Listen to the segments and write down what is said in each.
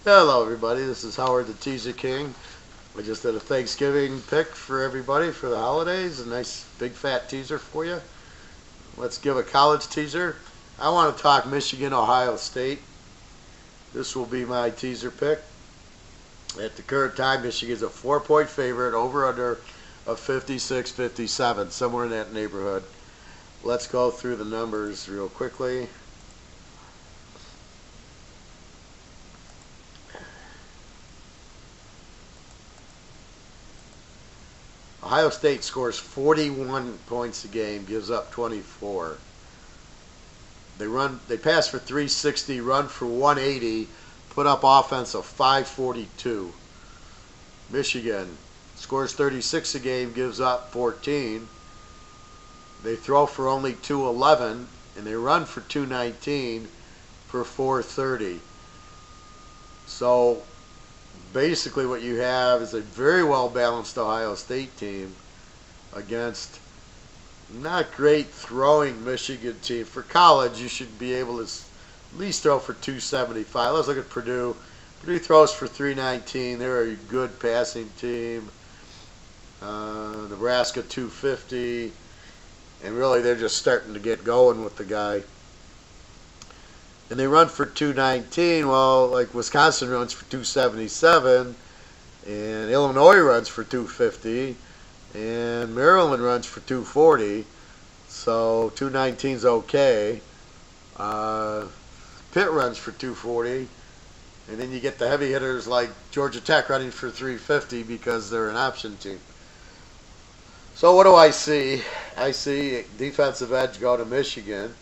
Hello everybody, this is Howard the Teaser King. I just did a Thanksgiving pick for everybody for the holidays. A nice big fat teaser for you. Let's give a college teaser. I want to talk Michigan, Ohio State. This will be my teaser pick. At the current time, Michigan's a 4-point favorite, over under of 56-57, somewhere in that neighborhood. Let's go through the numbers real quickly. Ohio State scores 41 points a game, gives up 24. They pass for 360, run for 180, put up offense of 542. Michigan scores 36 a game, gives up 14. They throw for only 211, and they run for 219 for 430. So basically what you have is a very well balanced Ohio State team against not great throwing Michigan team. For college, you should be able to at least throw for 275. Let's look at Purdue. Purdue throws for 319. They're a good passing team. Nebraska 250. And really they're just starting to get going with the guy. And they run for 219. Well, like Wisconsin runs for 277, and Illinois runs for 250, and Maryland runs for 240. So 219 is okay. Pitt runs for 240, and then you get the heavy hitters like Georgia Tech running for 350 because they're an option team. So what do I see? I see defensive edge go to Michigan.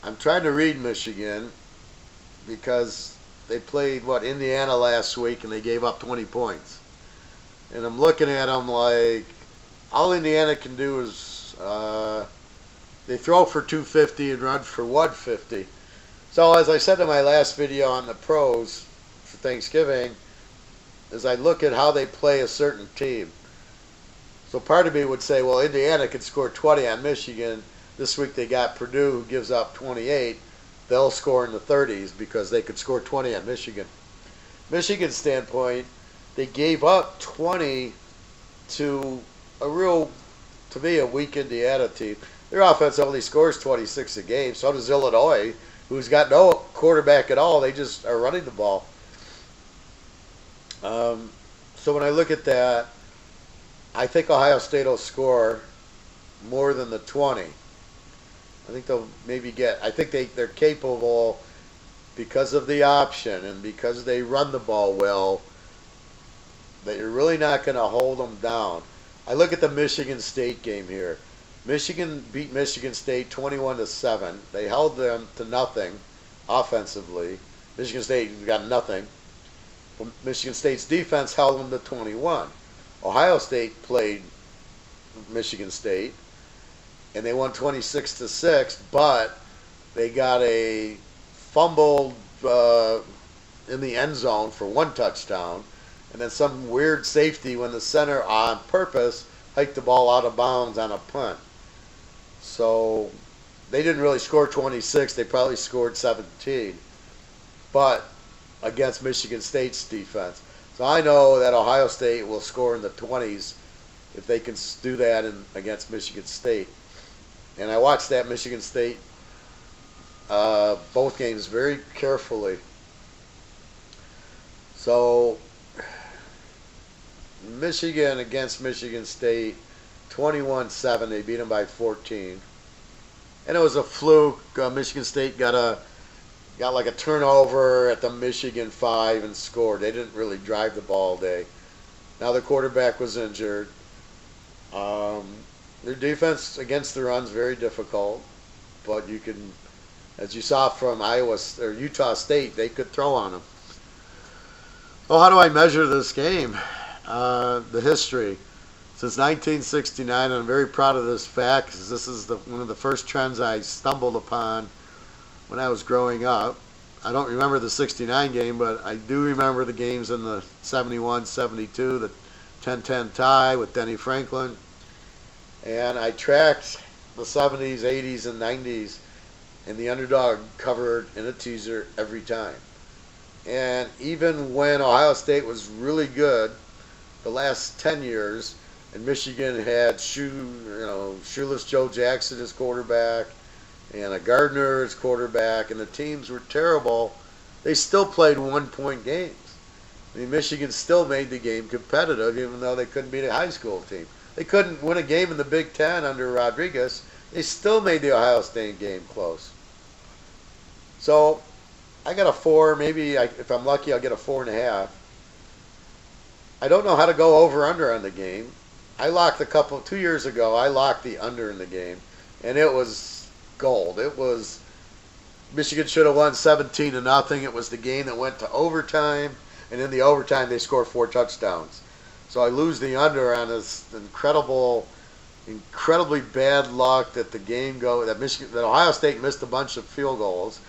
I'm trying to read Michigan because they played, Indiana last week, and they gave up 20 points. And I'm looking at them like all Indiana can do is they throw for 250 and run for 150. So as I said in my last video on the pros for Thanksgiving, as I look at how they play a certain team. So part of me would say, well, Indiana could score 20 on Michigan. This week they got Purdue, who gives up 28. They'll score in the 30s because they could score 20 on Michigan. Michigan's standpoint, they gave up 20 to to me, a weak Indiana team. Their offense only scores 26 a game. So does Illinois, who's got no quarterback at all. They just are running the ball. So when I look at that, I think Ohio State will score more than the 20. I think they'll maybe I think they're capable because of the option and because they run the ball well, that you're really not going to hold them down. I look at the Michigan State game here. Michigan beat Michigan State 21-7. They held them to nothing offensively. Michigan State got nothing. Michigan State's defense held them to 21. Ohio State played Michigan State, and they won 26-6, but they got a fumble in the end zone for one touchdown, and then some weird safety when the center on purpose hiked the ball out of bounds on a punt. So they didn't really score 26. They probably scored 17, but against Michigan State's defense. So I know that Ohio State will score in the 20s if they can do that against Michigan State. And I watched that Michigan State both games very carefully. So Michigan against Michigan State, 21-7. They beat them by 14. And it was a fluke. Michigan State got like a turnover at the Michigan 5 and scored. They didn't really drive the ball all day. Now the quarterback was injured. Their defense against the run is very difficult, but you can, as you saw from Utah State, they could throw on them. Well, how do I measure this game? The history. Since 1969, and I'm very proud of this fact because this is one of the first trends I stumbled upon when I was growing up. I don't remember the 69 game, but I do remember the games in the 71, 72, the 10-10 tie with Denny Franklin. And I tracked the 70s, 80s, and 90s, and the underdog covered in a teaser every time. And even when Ohio State was really good the last 10 years, and Michigan had shoeless Joe Jackson as quarterback, and a Gardner as quarterback, and the teams were terrible, they still played 1-point games. I mean, Michigan still made the game competitive, even though they couldn't beat a high school team. They couldn't win a game in the Big Ten under Rodriguez. They still made the Ohio State game close. So I got a 4. Maybe if I'm lucky, I'll get a 4.5. I don't know how to go over/under on the game. I locked 2 years ago. I locked the under in the game, and it was gold. It was Michigan should have won 17-0. It was the game that went to overtime, and in the overtime they scored 4 touchdowns. So I lose the under on this incredibly bad luck that that Ohio State missed a bunch of field goals.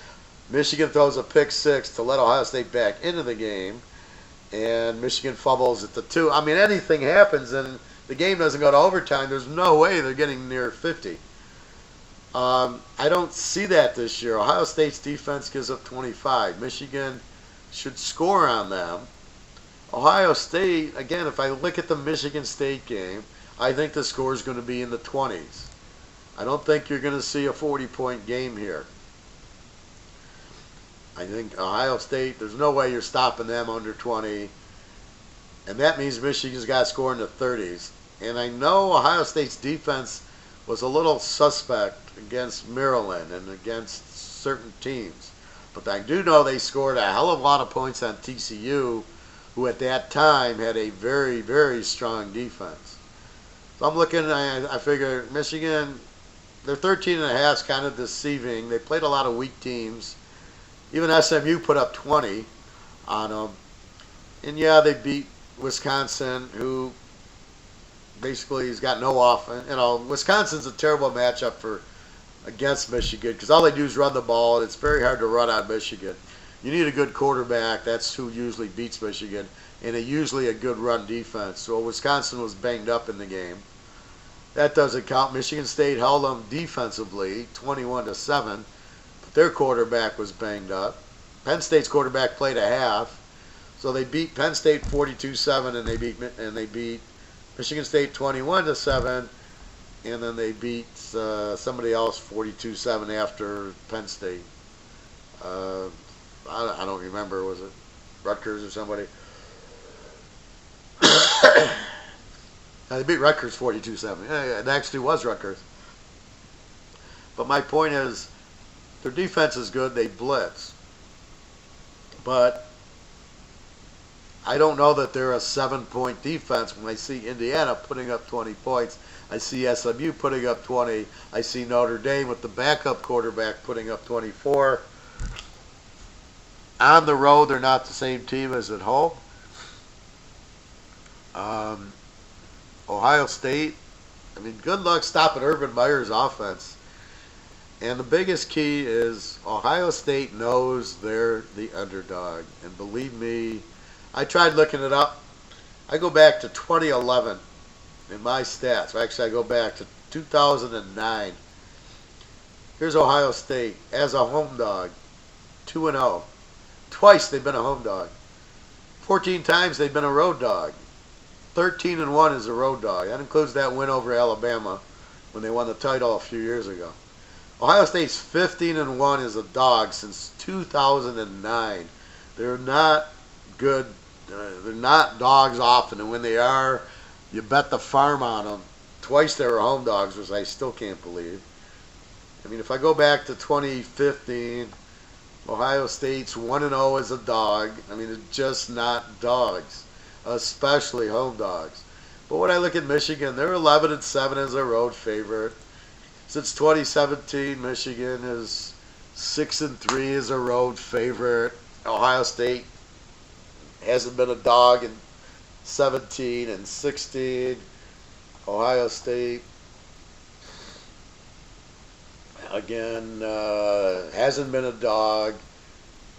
Michigan throws a pick 6 to let Ohio State back into the game, and Michigan fumbles at the 2. I mean, anything happens and the game doesn't go to overtime. There's no way they're getting near 50. I don't see that this year. Ohio State's defense gives up 25. Michigan should score on them. Ohio State, again, if I look at the Michigan State game, I think the score is going to be in the 20s. I don't think you're going to see a 40-point game here. I think Ohio State, there's no way you're stopping them under 20. And that means Michigan's got to score in the 30s. And I know Ohio State's defense was a little suspect against Maryland and against certain teams. But I do know they scored a hell of a lot of points on TCU, who at that time had a very, very strong defense. So I'm looking, I figure Michigan, their 13.5 is kind of deceiving. They played a lot of weak teams. Even SMU put up 20 on them. And yeah, they beat Wisconsin, who basically has got no offense. Wisconsin's a terrible matchup against Michigan because all they do is run the ball, and it's very hard to run on Michigan. You need a good quarterback. That's who usually beats Michigan, and usually a good run defense. So Wisconsin was banged up in the game. That doesn't count. Michigan State held them defensively, 21-7, but their quarterback was banged up. Penn State's quarterback played a half, so they beat Penn State 42-7, and they beat Michigan State 21-7, and then they beat somebody else 42-7 after Penn State. I don't remember. Was it Rutgers or somebody? They beat Rutgers 42-7. Yeah, it actually was Rutgers. But my point is, their defense is good. They blitz. But I don't know that they're a 7-point defense when I see Indiana putting up 20 points. I see SMU putting up 20. I see Notre Dame with the backup quarterback putting up 24. On the road, they're not the same team as at home. Ohio State, I mean, good luck stopping Urban Meyer's offense. And the biggest key is Ohio State knows they're the underdog. And believe me, I tried looking it up. I go back to 2011 in my stats. Actually, I go back to 2009. Here's Ohio State as a home dog, 2-0. Twice they've been a home dog. 14 times they've been a road dog. 13-1 is a road dog. That includes that win over Alabama when they won the title a few years ago. Ohio State's 15-1 as a dog since 2009. They're not good. They're not dogs often, and when they are, you bet the farm on them. Twice they were home dogs, which I still can't believe. I mean, if I go back to 2015, Ohio State's 1-0 as a dog. I mean, it's just not dogs, especially home dogs. But when I look at Michigan, they're 11-7 as a road favorite. Since 2017, Michigan is 6-3 as a road favorite. Ohio State hasn't been a dog in 17 and 16. Ohio State, again, hasn't been a dog.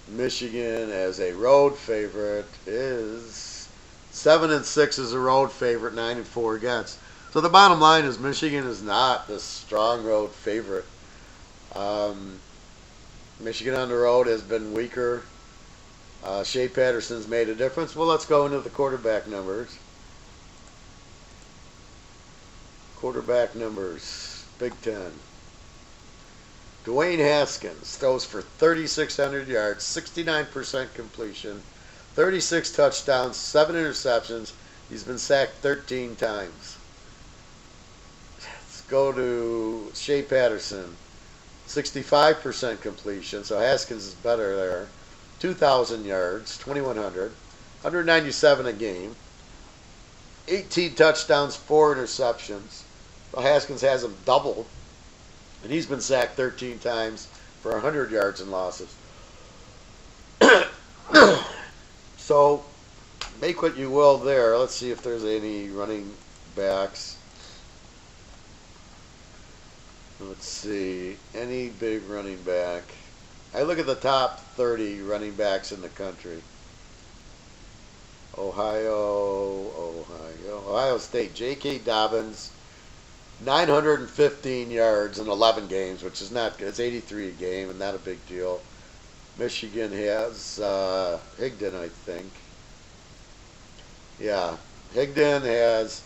Michigan, as a road favorite, is 7-6 as a road favorite, 9-4 against. So the bottom line is Michigan is not the strong road favorite. Michigan on the road has been weaker. Shea Patterson's made a difference. Well, let's go into the quarterback numbers. Quarterback numbers, Big Ten. Dwayne Haskins throws for 3,600 yards, 69% completion, 36 touchdowns, 7 interceptions. He's been sacked 13 times. Let's go to Shea Patterson. 65% completion, so Haskins is better there. 2,000 yards, 2,100, 197 a game, 18 touchdowns, 4 interceptions. So Haskins has him doubled, and he's been sacked 13 times for 100 yards and losses. So make what you will there. Let's see if there's any running backs. Let's see, any big running back. I look at the top 30 running backs in the country. Ohio State, J.K. Dobbins, 915 yards in 11 games, which is not good. It's 83 a game and not a big deal. Michigan has Higdon, I think. Yeah, Higdon has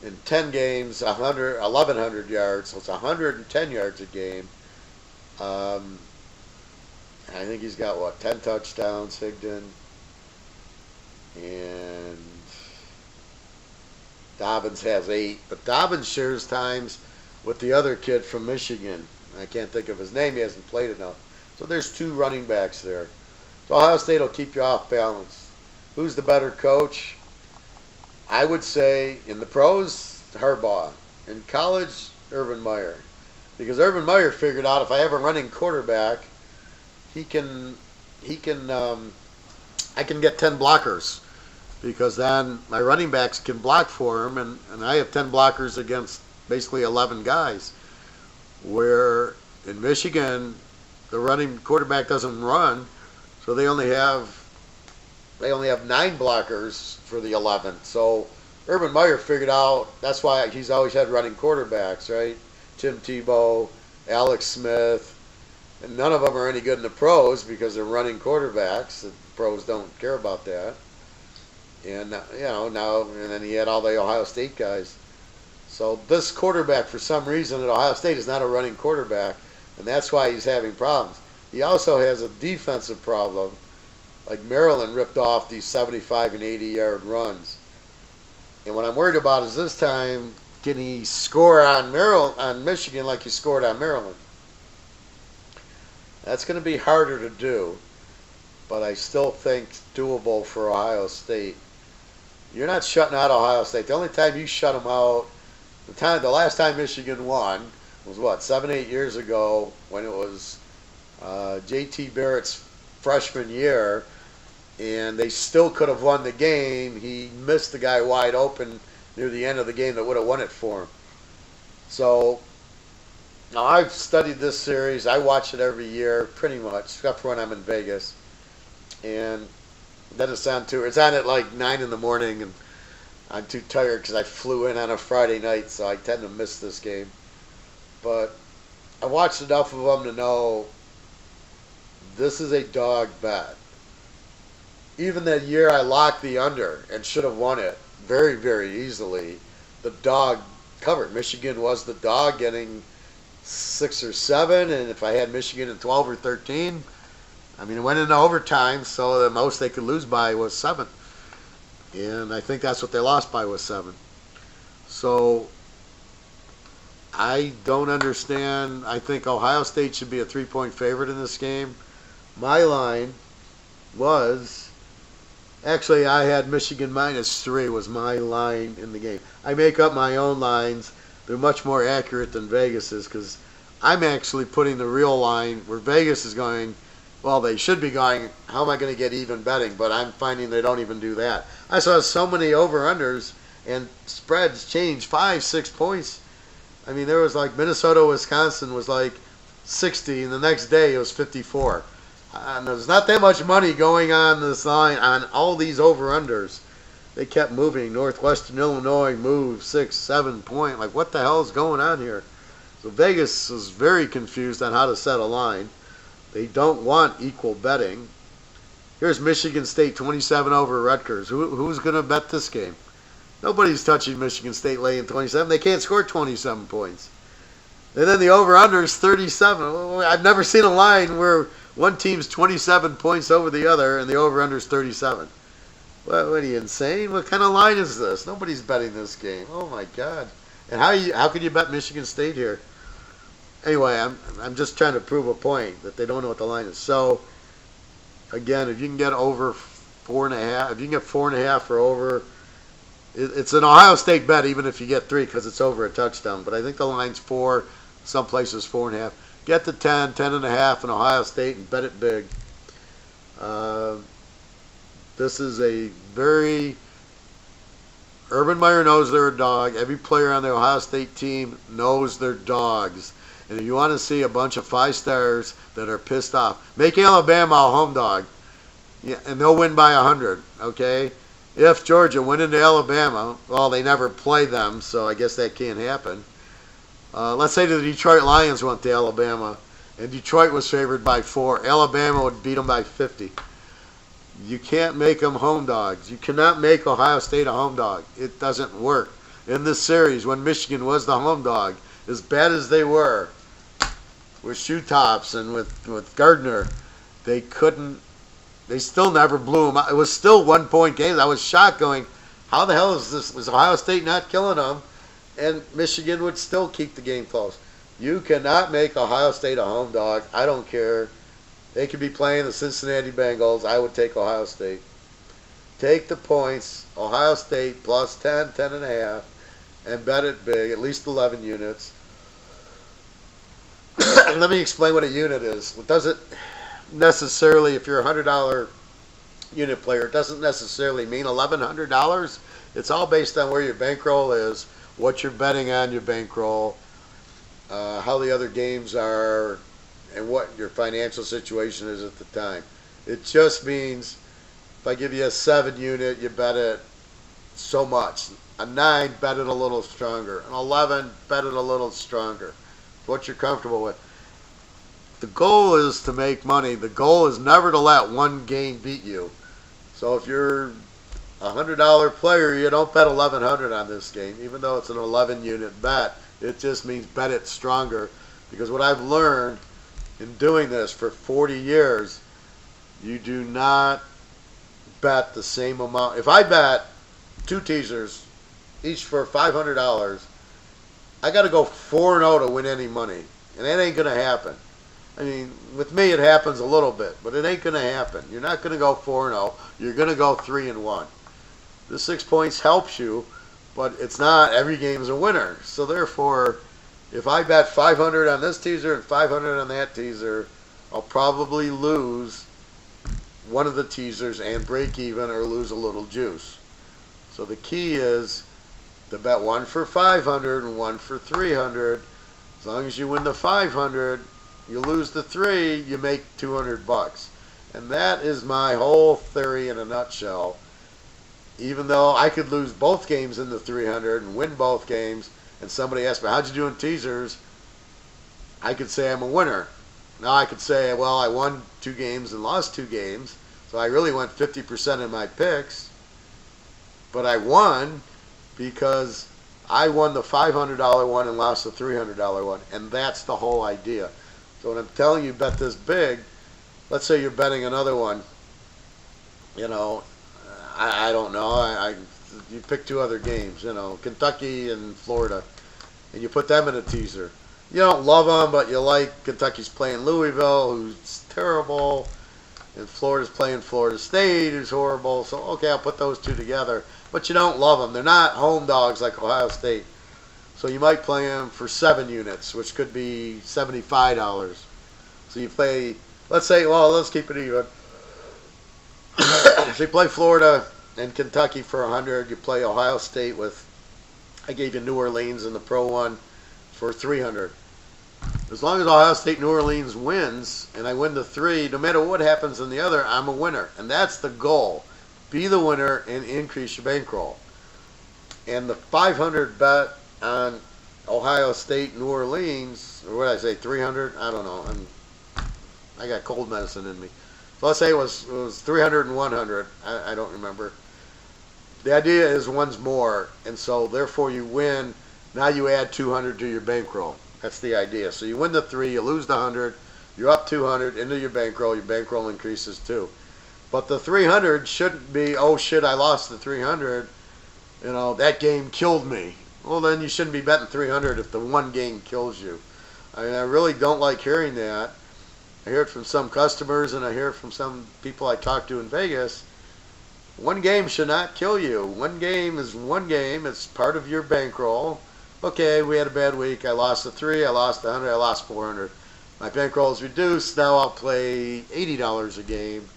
in 10 games 1,100 yards, so it's 110 yards a game. I think he's got 10 touchdowns, Higdon, and Dobbins has 8, but Dobbins shares times with the other kid from Michigan. I can't think of his name. He hasn't played enough. So there's 2 running backs there. So Ohio State will keep you off balance. Who's the better coach? I would say in the pros, Harbaugh. In college, Urban Meyer. Because Urban Meyer figured out if I have a running quarterback, I can get 10 blockers. Because then my running backs can block for him, and I have 10 blockers against basically 11 guys. Where in Michigan, the running quarterback doesn't run, so they only have 9 blockers for the 11. So Urban Meyer figured out that's why he's always had running quarterbacks, right? Tim Tebow, Alex Smith, and none of them are any good in the pros because they're running quarterbacks. The pros don't care about that. And now and then he had all the Ohio State guys. So this quarterback, for some reason, at Ohio State is not a running quarterback, and that's why he's having problems. He also has a defensive problem. Like Maryland ripped off these 75 and 80-yard runs. And what I'm worried about is this time, can he score on Michigan like he scored on Maryland? That's going to be harder to do, but I still think it's doable for Ohio State. You're not shutting out Ohio State. The only time you shut them out, the last time Michigan won was 7, 8 years ago when it was J.T. Barrett's freshman year, and they still could have won the game. He missed the guy wide open near the end of the game that would have won it for him. So now I've studied this series. I watch it every year pretty much, except for when I'm in Vegas. And then it's on at like 9 in the morning, and I'm too tired because I flew in on a Friday night, so I tend to miss this game. But I watched enough of them to know this is a dog bet. Even that year I locked the under and should have won it very, very easily, the dog covered. Michigan was the dog getting 6 or 7, and if I had Michigan in 12 or 13, I mean, it went into overtime, so the most they could lose by was 7. And I think that's what they lost by was 7. So I don't understand. I think Ohio State should be a 3-point favorite in this game. My line was, actually I had Michigan -3 was my line in the game. I make up my own lines. They're much more accurate than Vegas's because I'm actually putting the real line where Vegas is going, well, they should be going, how am I going to get even betting? But I'm finding they don't even do that. I saw so many over-unders and spreads change 5, 6 points. I mean, there was like Minnesota, Wisconsin was like 60, and the next day it was 54. And there's not that much money going on this line on all these over-unders. They kept moving. Northwestern Illinois moved 6, 7 point. Like, what the hell is going on here? So Vegas was very confused on how to set a line. They don't want equal betting. Here's Michigan State 27 over Rutgers. Who's going to bet this game? Nobody's touching Michigan State laying 27. They can't score 27 points. And then the over-under is 37. I've never seen a line where one team's 27 points over the other and the over-under is 37. What are you, insane? What kind of line is this? Nobody's betting this game. Oh, my God. And how could you bet Michigan State here? Anyway, I'm just trying to prove a point that they don't know what the line is. So, again, if you can get over 4.5, if you can get 4.5 or over, it's an Ohio State bet even if you get 3 because it's over a touchdown. But I think the line's 4, some places 4.5. Get to 10, 10.5 in Ohio State and bet it big. This is a very... Urban Meyer knows they're a dog. Every player on the Ohio State team knows they're dogs. And if you want to see a bunch of 5 stars that are pissed off, make Alabama a home dog. Yeah, and they'll win by 100, okay? If Georgia went into Alabama, well, they never play them, so I guess that can't happen. Let's say the Detroit Lions went to Alabama, and Detroit was favored by 4. Alabama would beat them by 50. You can't make them home dogs. You cannot make Ohio State a home dog. It doesn't work. In this series, when Michigan was the home dog, as bad as they were with Shoe Tops and with Gardner, they still never blew them. It was still 1-point games. I was shocked going, how the hell is this? Was Ohio State not killing them? And Michigan would still keep the game close. You cannot make Ohio State a home dog. I don't care. They could be playing the Cincinnati Bengals. I would take Ohio State. Take the points, Ohio State plus 10, 10.5, and bet it big, at least 11 units. Let me explain what a unit is. It doesn't necessarily, if you're a $100 unit player, it doesn't necessarily mean $1,100. It's all based on where your bankroll is, what you're betting on your bankroll, how the other games are, and what your financial situation is at the time. It just means if I give you a 7 unit, you bet it so much. A 9, bet it a little stronger. An 11, bet it a little stronger. What you're comfortable with. The goal is to make money. The goal is never to let one game beat you. So if you're a $100 player, you don't bet 1,100 on this game, even though it's an 11 unit bet. It just means bet it stronger. Because what I've learned in doing this for 40 years, you do not bet the same amount. If I bet 2 teasers, each for $500, I got to go 4-0 to win any money. And that ain't going to happen. I mean, with me it happens a little bit, but it ain't going to happen. You're not going to go 4-0. You're going to go 3-1. The 6 points helps you, but it's not every game's a winner. So therefore, if I bet 500 on this teaser and 500 on that teaser, I'll probably lose one of the teasers and break even or lose a little juice. So the key is to bet 1 for 500 and 1 for 300. As long as you win the 500, you lose the 3, you make $200. And that is my whole theory in a nutshell. Even though I could lose both games in the 300 and win both games, and somebody asked me, how'd you do in teasers? I could say I'm a winner. Now I could say, well, I won 2 games and lost 2 games, so I really went 50% in my picks. But I won because I won the $500 one and lost the $300 one, and that's the whole idea. So when I'm telling you bet this big, let's say you're betting another one, you know, I don't know, you pick 2 other games, you know, Kentucky and Florida, and you put them in a teaser. You don't love them, but you like Kentucky's playing Louisville, who's terrible, and Florida's playing Florida State, who's horrible. So, okay, I'll put those 2 together. But you don't love them. They're not home dogs like Ohio State. So you might play them for 7 units, which could be $75. So you play, let's say, well, let's keep it even. So you play Florida and Kentucky for 100. You play Ohio State with, I gave you New Orleans in the Pro one for 300. As long as Ohio State New Orleans wins and I win the 3, no matter what happens in the other, I'm a winner. And that's the goal. Be the winner and increase your bankroll. And the 500 bet on Ohio State New Orleans, or what did I say, 300? I don't know. I got cold medicine in me. So let's say it was 300 and 100. I don't remember. The idea is one's more, and so therefore you win. Now you add 200 to your bankroll. That's the idea. So you win the 3, you lose the 100, you're up 200 into your bankroll. Your bankroll increases too. But the 300 shouldn't be, oh shit, I lost the 300. That game killed me. Well, then you shouldn't be betting 300 if the one game kills you. I really don't like hearing that. I hear it from some customers, and I hear it from some people I talk to in Vegas. One game should not kill you. One game is one game. It's part of your bankroll. Okay, we had a bad week. I lost the 3, I lost the 100, I lost 400. My bankroll is reduced. Now I'll play $80 a game.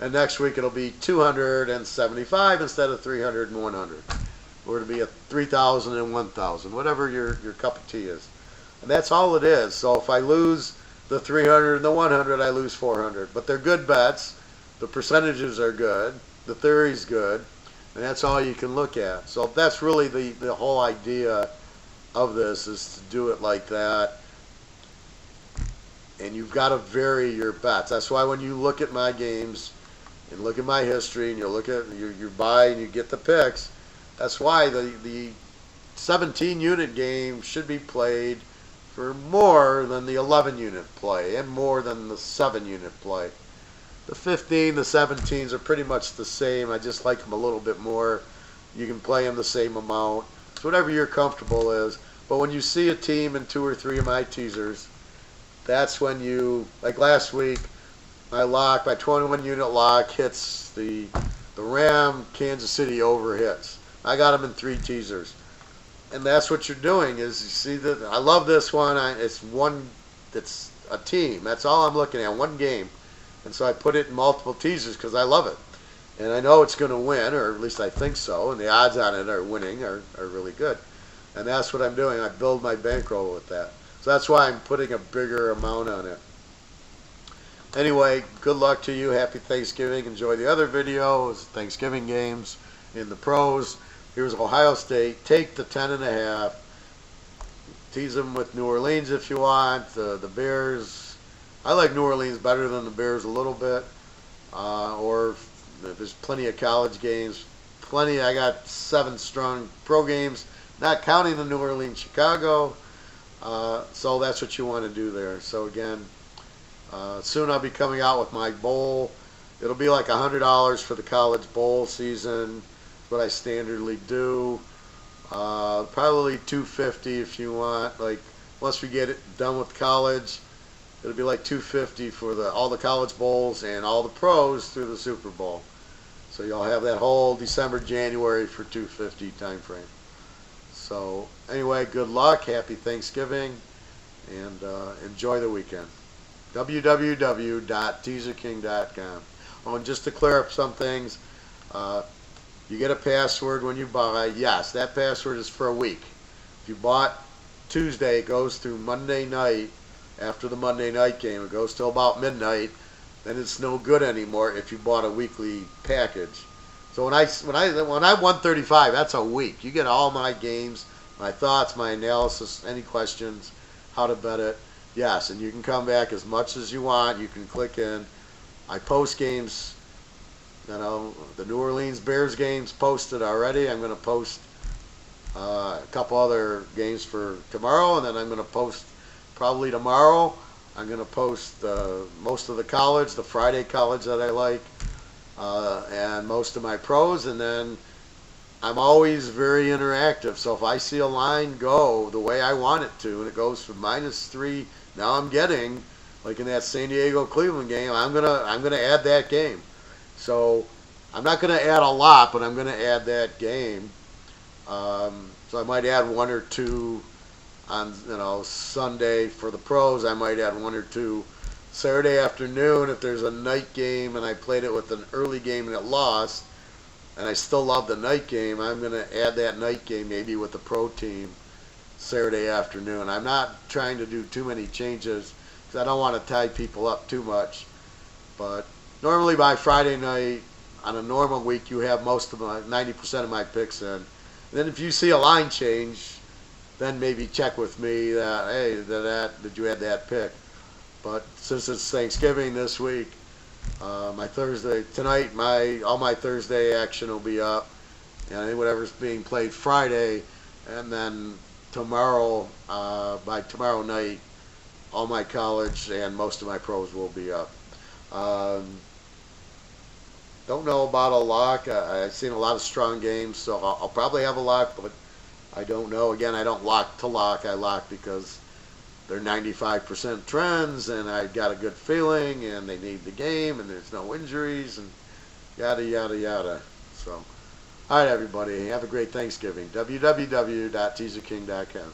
And next week it'll be 275 instead of 300 and 100. Or it'll be a 3,000 and 1,000, whatever your cup of tea is. And that's all it is. So if I lose the 300 and the 100, I lose 400. But they're good bets. The percentages are good. The theory's good, and that's all you can look at. So that's really the whole idea of this, is to do it like that. And you've got to vary your bets. That's why when you look at my games and look at my history and you look at you buy and you get the picks, that's why the 17-unit game should be played for more than the 11-unit play and more than the 7-unit play. The 15, the 17s are pretty much the same. I just like them a little bit more. You can play them the same amount. It's whatever you're comfortable is. But when you see a team in 2 or 3 of my teasers, that's when you, like last week, my 21-unit lock hits the Ram Kansas City over hits. I got them in 3 teasers. And that's what you're doing is you see that I love this one. It's a team. That's all I'm looking at, one game. And so I put it in multiple teasers because I love it. And I know it's going to win, or at least I think so, and the odds on it are winning are really good. And that's what I'm doing. I build my bankroll with that. So that's why I'm putting a bigger amount on it. Anyway, good luck to you. Happy Thanksgiving. Enjoy the other videos, Thanksgiving games in the pros. Here's Ohio State. Take the 10.5. Tease them with New Orleans if you want. The Bears. I like New Orleans better than the Bears a little bit. Or there's plenty of college games. I got 7 strong pro games, not counting the New Orleans, Chicago. So that's what you want to do there. So again, soon I'll be coming out with my bowl. It'll be like $100 for the college bowl season, what I standardly do. Probably $250 if you want. Like once we get it done with college, it'll be like $250 for all the college bowls and all the pros through the Super Bowl. So you'll have that whole December, January for $250 time frame. So anyway, good luck, happy Thanksgiving, and enjoy the weekend. www.teaserking.com. Oh, and just to clear up some things, you get a password when you buy. Yes, that password is for a week. If you bought Tuesday, it goes through Monday night. After the Monday night game, it goes till about midnight. Then it's no good anymore if you bought a weekly package. So when I 135, that's a week. You get all my games, my thoughts, my analysis, any questions, how to bet it. Yes, and you can come back as much as you want. You can click in. I post games. The New Orleans Bears games posted already. I'm going to post a couple other games for tomorrow, and then I'm going to post probably tomorrow. I'm going to post most of the college, the Friday college that I like, and most of my pros, and then I'm always very interactive. So if I see a line go the way I want it to, and it goes from -3, now I'm getting, like in that San Diego Cleveland game, I'm gonna add that game. So I'm not gonna add a lot, but I'm gonna add that game. So I might add 1 or 2 on Sunday for the pros. I might add 1 or 2 Saturday afternoon if there's a night game and I played it with an early game and it lost, and I still love the night game. I'm going to add that night game maybe with the pro team Saturday afternoon. I'm not trying to do too many changes because I don't want to tie people up too much. But normally by Friday night on a normal week, you have most of 90% of my picks in. And then if you see a line change, then maybe check with me that, hey, did you add that pick? But since it's Thanksgiving this week, My Thursday tonight, all my Thursday action will be up, and whatever's being played Friday, and then tomorrow, by tomorrow night, all my college and most of my pros will be up. Um, don't know about a lock. I've seen a lot of strong games, so I'll probably have a lock, but I don't know. Again, I don't lock to lock. I lock because they're 95% trends, and I got a good feeling, and they need the game, and there's no injuries, and yada, yada, yada. So, all right, everybody, have a great Thanksgiving. www.teaserking.com.